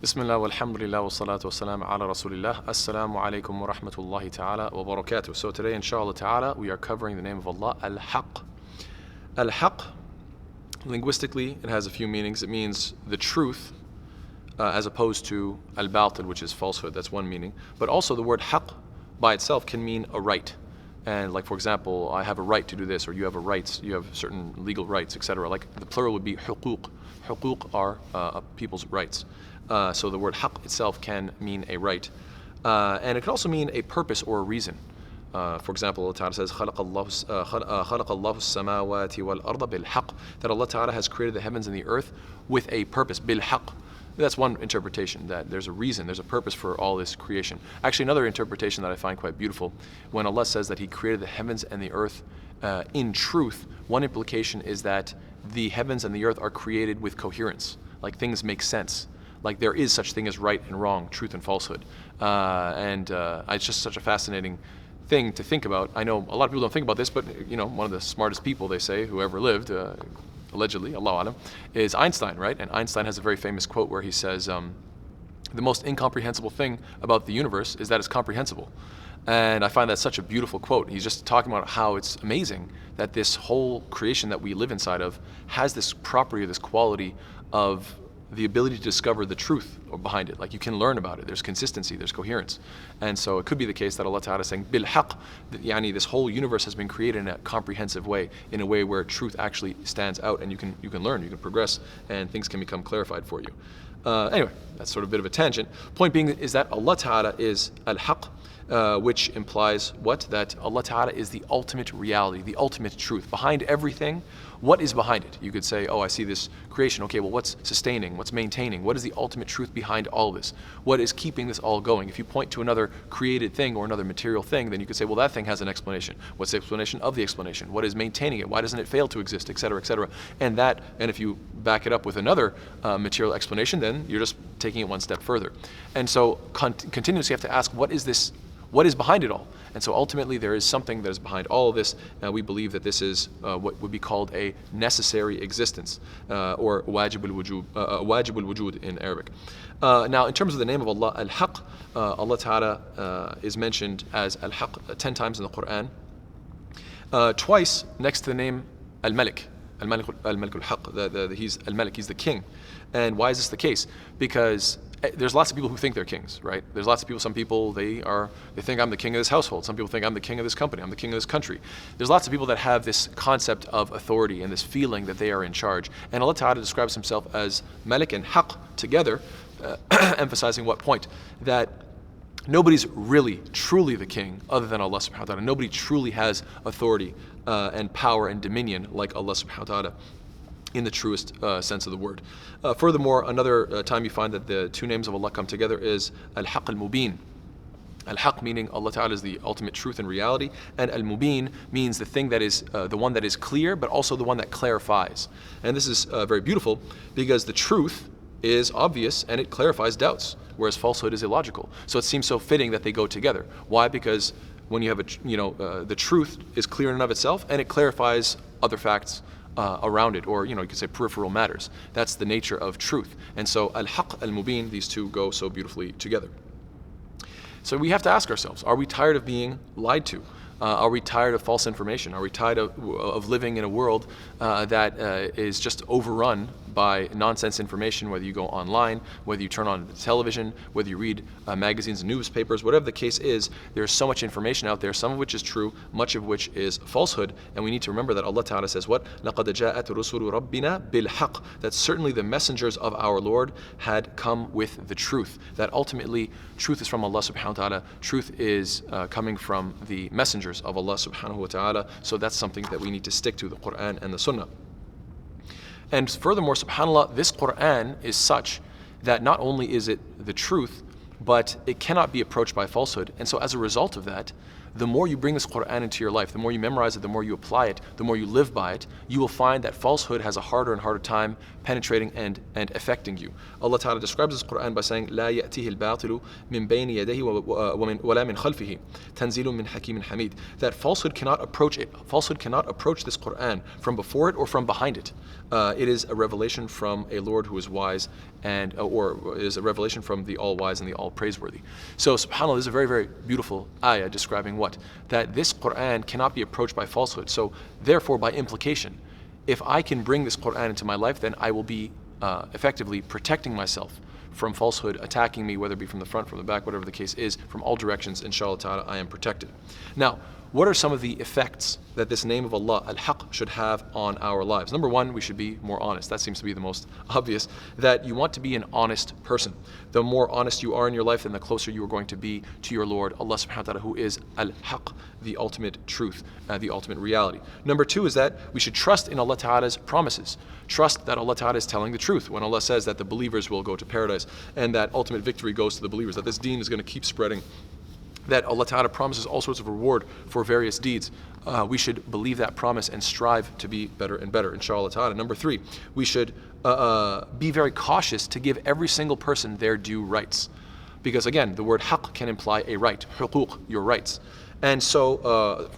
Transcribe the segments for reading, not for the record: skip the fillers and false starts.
Bismillah walhamdulillah wa salatu wa salam ala rasulillah. Assalamu alaikum wa rahmatullahi ta'ala wa barakatuh. So today, inshallah ta'ala, we are covering the name of Allah, Al-Haq. Al-Haq, linguistically, it has a few meanings. It means the truth, as opposed to Al-Batil, which is falsehood. That's one meaning. But also the word Haq by itself can mean a right. And like, for example, I have a right to do this, or you have a rights, you have certain legal rights, etc. Like the plural would be huquq. Huquq are people's rights. So the word haqq itself can mean a right. And it can also mean a purpose or a reason. For example, Allah Ta'ala says, خَلَقَ اللَّهُ السَّمَاوَاتِ وَالْأَرْضَ بِالْحَقِّ, that Allah Ta'ala has created the heavens and the earth with a purpose, بِالْحَقِّ. That's one interpretation, that there's a reason, there's a purpose for all this creation. Actually, another interpretation that I find quite beautiful, when Allah says that He created the heavens and the earth in truth, one implication is that the heavens and the earth are created with coherence, like things make sense. Like there is such thing as right and wrong, truth and falsehood. It's just such a fascinating thing to think about. I know a lot of people don't think about this, but one of the smartest people, they say, who ever lived, allegedly, Allahu Alam, is Einstein, right? And Einstein has a very famous quote where he says, the most incomprehensible thing about the universe is that it's comprehensible. And I find that such a beautiful quote. He's just talking about how it's amazing that this whole creation that we live inside of has this property or this quality of the ability to discover the truth behind it. Like you can learn about it. There's consistency, there's coherence. And so it could be the case that Allah Ta'ala is saying, bil haqq, yani this whole universe has been created in a comprehensive way, in a way where truth actually stands out and you can learn, you can progress, and things can become clarified for you. Anyway, that's sort of a bit of a tangent. Point being is that Allah Ta'ala is al-haq, which implies what? That Allah Ta'ala is the ultimate reality, the ultimate truth. Behind everything, what is behind it? You could say, oh, I see this creation. Okay, well, what's sustaining? What's maintaining? What is the ultimate truth behind all this? What is keeping this all going? If you point to another created thing or another material thing, then you could say, well, that thing has an explanation. What's the explanation of the explanation? What is maintaining it? Why doesn't it fail to exist, et cetera, et cetera? And if you back it up with another material explanation, then you're just taking it one step further. And so continuously you have to ask, what is this? What is behind it all? And so ultimately there is something that is behind all of this. We believe that this is what would be called a necessary existence, or wajib al-wujud in Arabic. Now in terms of the name of Allah, Al-Haq, Allah Ta'ala is mentioned as Al-Haq 10 times in the Quran. Twice next to the name Al-Malik. Al-Malik al-Haq, he's Al-Malik, he's the king. And why is this the case? Because there's lots of people who think they're kings, right? There's lots of people, some people, they think I'm the king of this household. Some people think I'm the king of this company, I'm the king of this country. There's lots of people that have this concept of authority and this feeling that they are in charge. And Allah Ta'ala describes himself as Malik and Haq together, emphasizing what point? That nobody's really, truly the king other than Allah subhanahu wa ta'ala. Nobody truly has authority and power and dominion like Allah subhanahu wa ta'ala, in the truest sense of the word. Furthermore, another time you find that the two names of Allah come together is Al-Haq al-Mubin. Al-Haq meaning Allah Ta'ala is the ultimate truth and reality, and Al-Mubin means the thing that is the one that is clear, but also the one that clarifies. And this is very beautiful because the truth is obvious and it clarifies doubts, whereas falsehood is illogical. So it seems so fitting that they go together. Why? Because when you have the truth is clear in and of itself, and it clarifies other facts around it, or you could say peripheral matters. That's the nature of truth. And so Al-Haq, Al-Mubin, these two go so beautifully together. So we have to ask ourselves, are we tired of being lied to? Are we tired of false information? Are we tired of living in a world that is just overrun by nonsense information, whether you go online, whether you turn on the television, whether you read magazines and newspapers, whatever the case is, there's so much information out there, some of which is true, much of which is falsehood, and we need to remember that Allah Ta'ala says what? لَقَدْ جَاءَتْ رُسُلُ رَبِّنَا بِالْحَقِّ, that certainly the messengers of our Lord had come with the truth, that ultimately truth is from Allah subhanahu wa ta'ala, truth is coming from the messengers of Allah subhanahu wa ta'ala, so that's something that we need to stick to, the Quran and the Sunnah. And furthermore, subhanAllah, this Quran is such that not only is it the truth, but it cannot be approached by falsehood. And so as a result of that, the more you bring this Quran into your life, the more you memorize it, the more you apply it, the more you live by it, you will find that falsehood has a harder and harder time penetrating and affecting you. Allah Ta'ala describes this Quran by saying, لا يأتيه الباطل من بين يديه ولا من خلفه تنزيل من حكيم حميد. That falsehood cannot approach it. Falsehood cannot approach this Quran from before it or from behind it. It is a revelation from a Lord who is wise, and or it is a revelation from the all-wise and the all-praiseworthy. So subhanAllah, this is a very, very beautiful ayah describing what? That this Quran cannot be approached by falsehood. So therefore, by implication, if I can bring this Quran into my life, then I will be effectively protecting myself from falsehood attacking me, whether it be from the front, from the back, whatever the case is, from all directions. Inshallah ta'ala, I am protected. Now, what are some of the effects that this name of Allah, Al-Haq, should have on our lives? Number one, we should be more honest. That seems to be the most obvious, that you want to be an honest person. The more honest you are in your life, then the closer you are going to be to your Lord, Allah subhanahu wa ta'ala, who is Al-Haq, the ultimate truth, the ultimate reality. Number two is that we should trust in Allah Ta'ala's promises. Trust that Allah Ta'ala is telling the truth. When Allah says that the believers will go to paradise and that ultimate victory goes to the believers, that this deen is going to keep spreading, that Allah Ta'ala promises all sorts of reward for various deeds, we should believe that promise and strive to be better and better, inshallah ta'ala. Number three, we should be very cautious to give every single person their due rights. Because again, the word haqq can imply a right, huquq, your rights. And so,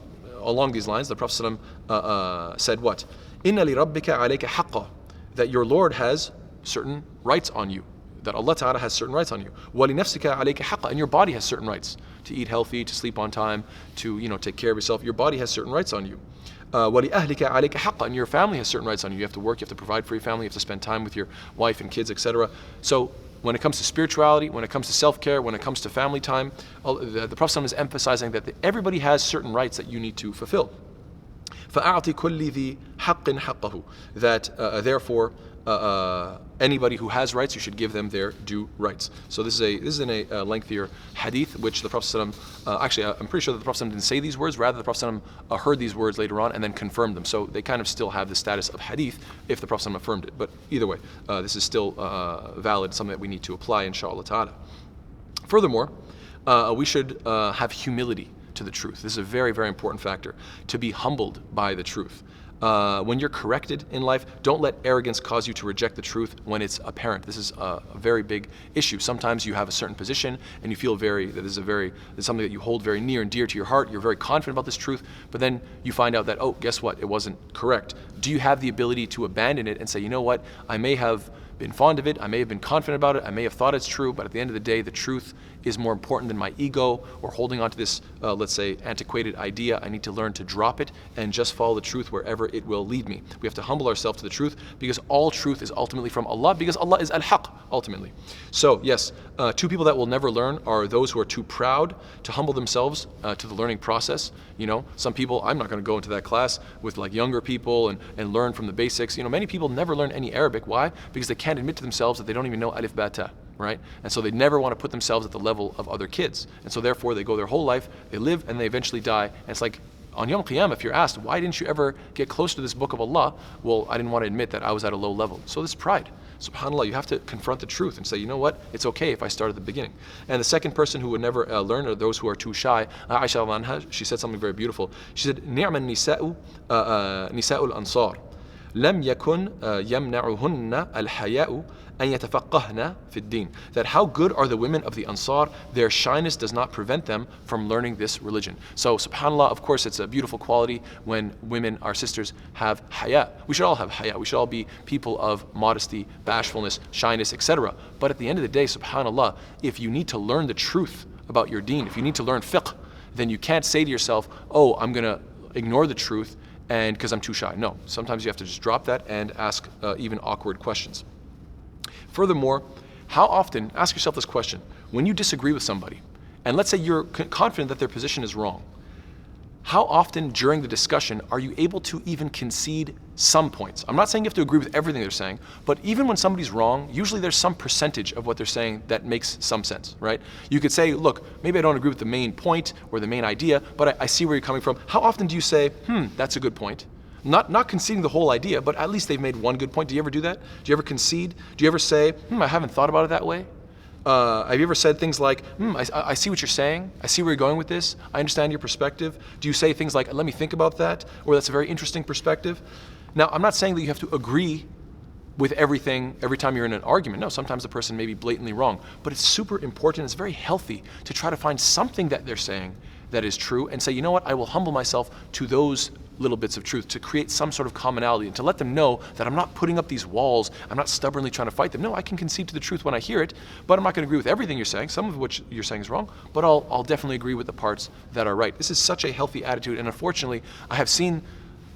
along these lines, the Prophet ﷺ said what? Inna li rabbika alayka haqqa, that your Lord has certain rights on you. That Allah Ta'ala has certain rights on you. وَلِنَفْسِكَ عَلَيْكَ حَقًّا, and your body has certain rights. To eat healthy, to sleep on time, to take care of yourself. Your body has certain rights on you. وَلِأَهْلِكَ عَلَيْكَ حَقًّا, and your family has certain rights on you. You have to work, you have to provide for your family, you have to spend time with your wife and kids, etc. So when it comes to spirituality, when it comes to self-care, when it comes to family time, the Prophet is emphasizing that everybody has certain rights that you need to fulfill. فَأَعْطِ كُلِّ ذِي حَقٍّ حَقَّهُ, that therefore anybody who has rights, you should give them their due rights. So this is in a lengthier hadith, which the Prophet actually, I'm pretty sure that the Prophet didn't say these words, rather the Prophet heard these words later on and then confirmed them. So they kind of still have the status of hadith if the Prophet affirmed it. But either way, this is still valid, something that we need to apply, inshallah ta'ala. Furthermore, we should have humility to the truth. This is a very, very important factor, to be humbled by the truth. When you're corrected in life, don't let arrogance cause you to reject the truth when it's apparent. This is a very big issue. Sometimes you have a certain position and you feel that this is something that you hold very near and dear to your heart. You're very confident about this truth, but then you find out that, oh, guess what? It wasn't correct. Do you have the ability to abandon it and say, you know what? I may have been fond of it, I may have been confident about it, I may have thought it's true, but at the end of the day, the truth is more important than my ego or holding on to this, let's say, antiquated idea. I need to learn to drop it and just follow the truth wherever it will lead me. We have to humble ourselves to the truth, because all truth is ultimately from Allah, because Allah is Al-Haq, ultimately. So yes, two people that will never learn are those who are too proud to humble themselves to the learning process. Some people, I'm not going to go into that class with like younger people and learn from the basics. Many people never learn any Arabic. Why? Because they can't admit to themselves that they don't even know alif ba ta. Right? And so they never want to put themselves at the level of other kids. And so therefore they go their whole life, they live, and they eventually die. And it's like, on Yom Qiyamah, if you're asked, why didn't you ever get close to this book of Allah? Well, I didn't want to admit that I was at a low level. So this pride. SubhanAllah, you have to confront the truth and say, you know what? It's okay if I start at the beginning. And the second person who would never learn are those who are too shy. Aisha anha, she said something very beautiful. She said, نِعْمَ النِّسَاءُ نِسَاءُ الْأَنصَارِ لَمْ يَكُنْ يَمْنَعُهُنَّ الْحَيَاءُ أَنْ يَتَفَقَّهْنَ فِي الدِّينِ. That how good are the women of the Ansar, their shyness does not prevent them from learning this religion. So subhanAllah, of course it's a beautiful quality when women, our sisters, have haya. We should all have haya. We should all be people of modesty, bashfulness, shyness, etc. But at the end of the day, subhanAllah, if you need to learn the truth about your deen, if you need to learn fiqh, then you can't say to yourself, oh, I'm going to ignore the truth and because I'm too shy. No, sometimes you have to just drop that and ask even awkward questions. Furthermore, how often, ask yourself this question, when you disagree with somebody, and let's say you're confident that their position is wrong, how often during the discussion are you able to even concede some points? I'm not saying you have to agree with everything they're saying, but even when somebody's wrong, usually there's some percentage of what they're saying that makes some sense, right? You could say, look, maybe I don't agree with the main point or the main idea, but I see where you're coming from. How often do you say, that's a good point? Not conceding the whole idea, but at least they've made one good point. Do you ever do that? Do you ever concede? Do you ever say, I haven't thought about it that way? Have you ever said things like, I see what you're saying, I see where you're going with this, I understand your perspective? Do you say things like, let me think about that, or that's a very interesting perspective? Now, I'm not saying that you have to agree with everything every time you're in an argument. No, sometimes the person may be blatantly wrong, but it's super important, it's very healthy to try to find something that they're saying that is true and say, you know what, I will humble myself to those little bits of truth to create some sort of commonality and to let them know that I'm not putting up these walls, I'm not stubbornly trying to fight them. No, I can concede to the truth when I hear it, but I'm not going to agree with everything you're saying. Some of which you're saying is wrong, but I'll definitely agree with the parts that are right. This is such a healthy attitude, and unfortunately, I have seen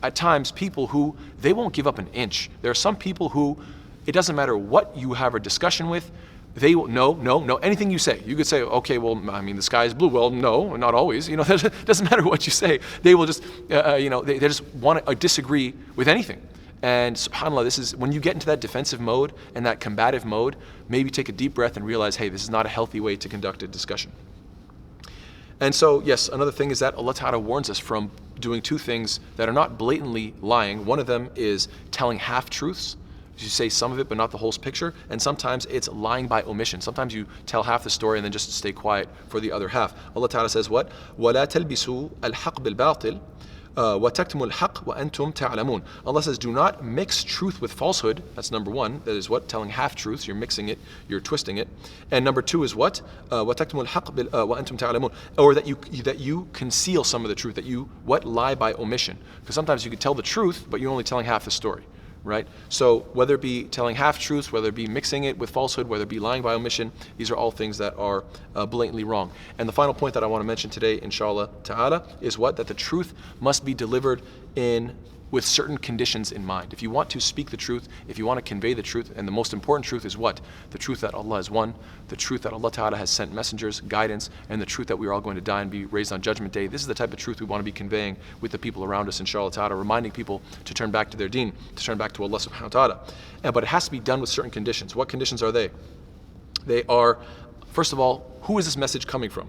at times people who, they won't give up an inch. There are some people who, it doesn't matter what you have a discussion with, they will, no, anything you say. You could say, okay, well, I mean, the sky is blue. Well, no, not always. You know, it doesn't matter what you say. They will just, they just want to disagree with anything. And subhanAllah, this is, when you get into that defensive mode and that combative mode, maybe take a deep breath and realize, hey, this is not a healthy way to conduct a discussion. And so, yes, another thing is that Allah Ta'ala warns us from doing two things that are not blatantly lying. One of them is telling half-truths. You say some of it, but not the whole picture. And sometimes it's lying by omission. Sometimes you tell half the story and then just stay quiet for the other half. Allah Ta'ala says what? وَلَا تَلْبِسُوا الْحَقْ بِالْبَاطِلِ وَتَكْتُمُوا الْحَقْ وَأَنْتُمْ تَعْلَمُونَ. Allah says, do not mix truth with falsehood. That's number one. That is what? Telling half-truths. You're mixing it. You're twisting it. And number two is what? وَتَكْتُمُوا الْحَقْ وَأَنْتُمْ تَعْلَمُونَ. Or that you conceal some of the truth. That you, what? Lie by omission. Because sometimes you could tell the truth, but you're only telling half the story. Right? So whether it be telling half-truths, whether it be mixing it with falsehood, whether it be lying by omission, these are all things that are blatantly wrong. And the final point that I want to mention today, inshallah ta'ala, is what? That the truth must be delivered with certain conditions in mind. If you want to speak the truth, if you want to convey the truth, and the most important truth is what? The truth that Allah is one, the truth that Allah Ta'ala has sent messengers, guidance, and the truth that we are all going to die and be raised on Judgment Day. This is the type of truth we want to be conveying with the people around us, inshallah ta'ala, reminding people to turn back to their deen, to turn back to Allah subhanahu wa ta'ala. But it has to be done with certain conditions. What conditions are they? They are, first of all, who is this message coming from?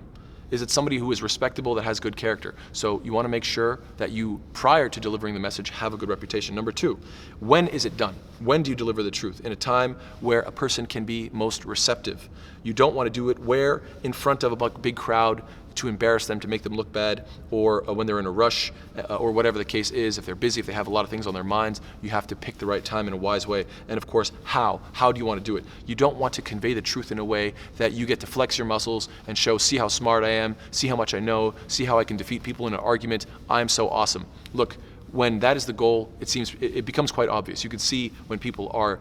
Is it somebody who is respectable, that has good character? So you want to make sure that you, prior to delivering the message, have a good reputation. Number two, when is it done? When do you deliver the truth? In a time where a person can be most receptive. You don't want to do it where in front of a big crowd to embarrass them, to make them look bad, or when they're in a rush, or whatever the case is. If they're busy, if they have a lot of things on their minds, you have to pick the right time in a wise way. And of course, how? How do you want to do it? You don't want to convey the truth in a way that you get to flex your muscles and show, see how smart I am, see how much I know, see how I can defeat people in an argument, I'm so awesome. Look, when that is the goal, it becomes quite obvious. You can see when people are,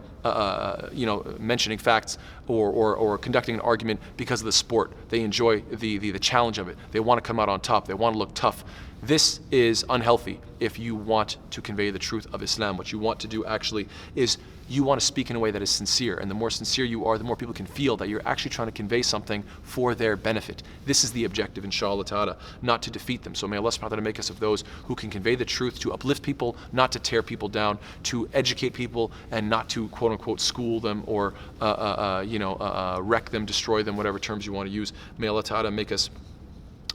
mentioning facts or conducting an argument because of the sport. They enjoy the challenge of it. They want to come out on top. They want to look tough. This is unhealthy if you want to convey the truth of Islam. What you want to do actually is you want to speak in a way that is sincere. And the more sincere you are, the more people can feel that you're actually trying to convey something for their benefit. This is the objective, inshallah ta'ala, not to defeat them. So may Allah subhanahu wa ta'ala make us of those who can convey the truth, to uplift people, not to tear people down, to educate people, and not to quote unquote school them or wreck them, destroy them, whatever terms you want to use. May Allah ta'ala make us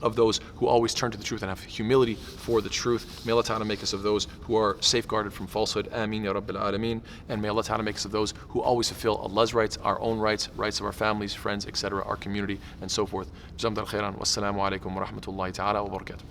of those who always turn to the truth and have humility for the truth. May Allah Ta'ala make us of those who are safeguarded from falsehood. Ameen ya Rabbil Alameen. And may Allah Ta'ala make us of those who always fulfill Allah's rights, our own rights, rights of our families, friends, etc., our community, and so forth. Jazakumullahu khairan. Wassalamu alaikum wa rahmatullahi ta'ala wa barakatuh.